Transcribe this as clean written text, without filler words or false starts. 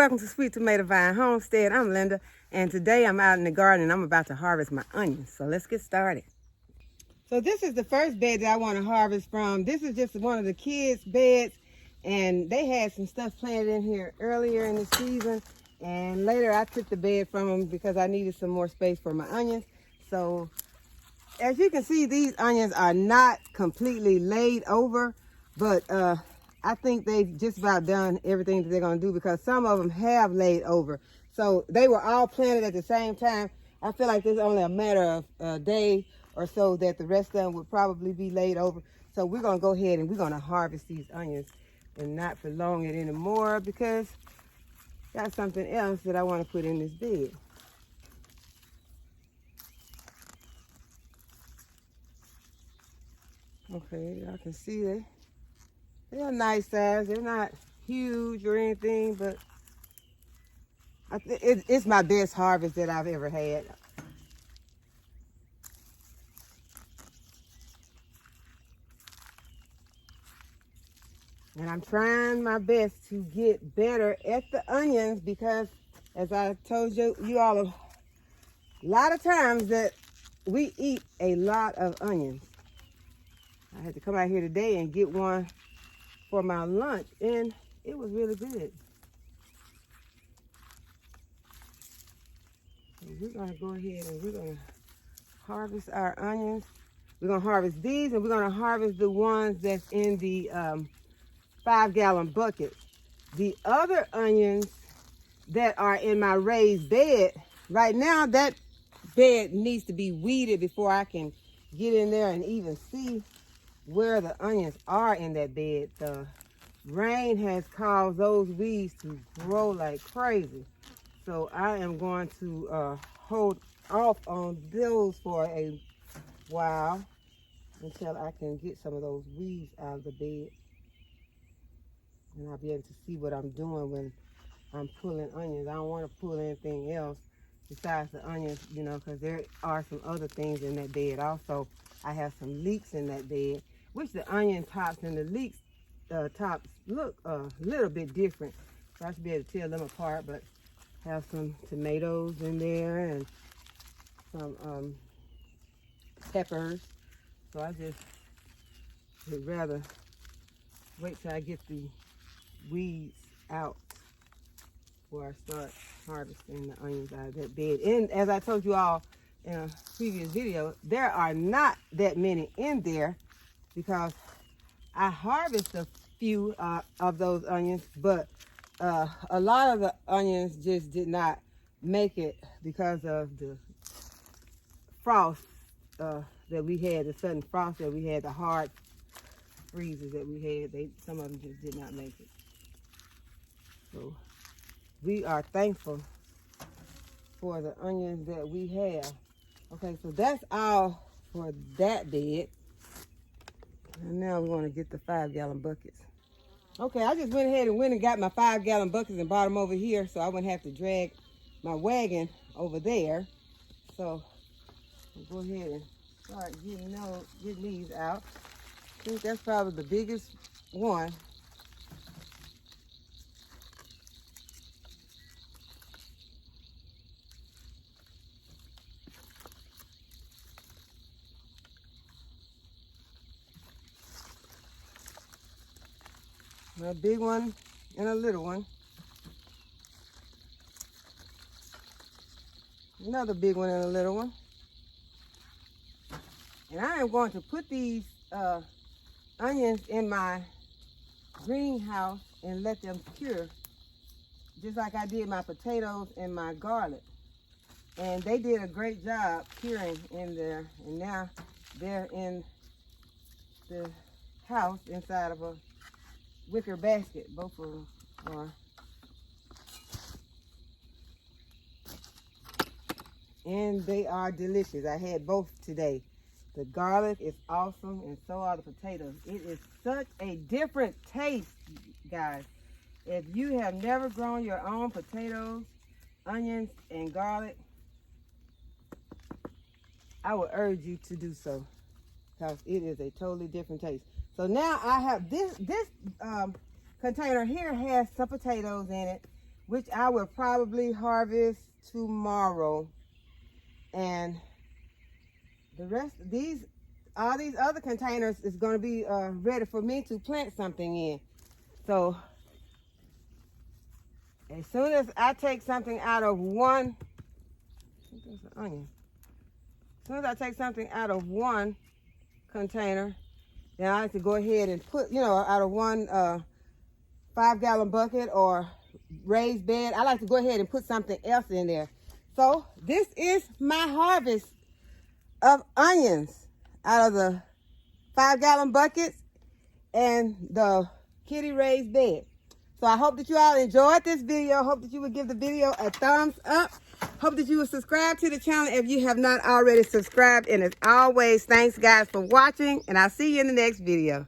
welcome to Sweet Tomato Vine Homestead. I'm Linda, and today I'm out in the garden and I'm about to harvest my onions. So let's get started. So this is the first bed that I want to harvest from. This is just one of the kids' beds, and they had some stuff planted in here earlier in the season, and later I took the bed from them because I needed some more space for my onions. So as you can see, these onions are not completely laid over, but I think they've just about done everything that they're going to do because some of them have laid over. So they were all planted at the same time. I feel like there's only a matter of a day or so that the rest of them would probably be laid over. So we're going to go ahead and we're going to harvest these onions and not prolong it anymore because I got something else that I want to put in this bed. Okay, y'all can see they're a nice size. They're not huge or anything, but it's my best harvest that I've ever had. And I'm trying my best to get better at the onions because, as I told you all a lot of times, that we eat a lot of onions. I had to come out here today and get one for my lunch, and it was really good. So we're gonna go ahead and we're gonna harvest our onions. We're gonna harvest these, and we're gonna harvest the ones that's in the 5-gallon bucket. The other onions that are in my raised bed, right now that bed needs to be weeded before I can get in there and even see where the onions are in that bed. The rain has caused those weeds to grow like crazy. So I am going to hold off on those for a while until I can get some of those weeds out of the bed. And I'll be able to see what I'm doing when I'm pulling onions. I don't want to pull anything else besides the onions, you know, because there are some other things in that bed. Also, I have some leeks in that bed, which the onion tops and the leeks tops look a little bit different. So I should be able to tell them apart, but have some tomatoes in there and some peppers. So I just would rather wait till I get the weeds out before I start harvesting the onions out of that bed. And as I told you all in a previous video, there are not that many in there because I harvest a few of those onions, but a lot of the onions just did not make it because of the frost that we had, the sudden frost that we had, the hard freezes that we had. Some of them just did not make it. So we are thankful for the onions that we have. Okay, so that's all for that bed. And now we want to get the 5-gallon buckets. Okay, I just went ahead and got my 5-gallon buckets and brought them over here so I wouldn't have to drag my wagon over there. So we'll go ahead and start getting these out. I think that's probably the biggest one. A big one and a little one. Another big one and a little one. And I am going to put these onions in my greenhouse and let them cure, just like I did my potatoes and my garlic. And they did a great job curing in there. And now they're in the house inside of a wicker basket. Both of them are. And they are delicious. I had both today. The garlic is awesome, and so are the potatoes. It is such a different taste, guys. If you have never grown your own potatoes, onions, and garlic, I would urge you to do so because it is a totally different taste. So now I have this container here has some potatoes in it, which I will probably harvest tomorrow. And the rest of these, all these other containers is going to be ready for me to plant something in. So as soon as I take something out of one, I think that's an onion. As soon as I take something out of one container, then I like to go ahead and put, out of one 5-gallon bucket or raised bed, I like to go ahead and put something else in there. So this is my harvest of onions out of the 5-gallon buckets and the kitty raised bed. So I hope that you all enjoyed this video. Hope that you would give the video a thumbs up. Hope that you will subscribe to the channel if you have not already subscribed. And as always, thanks guys for watching, and I'll see you in the next video.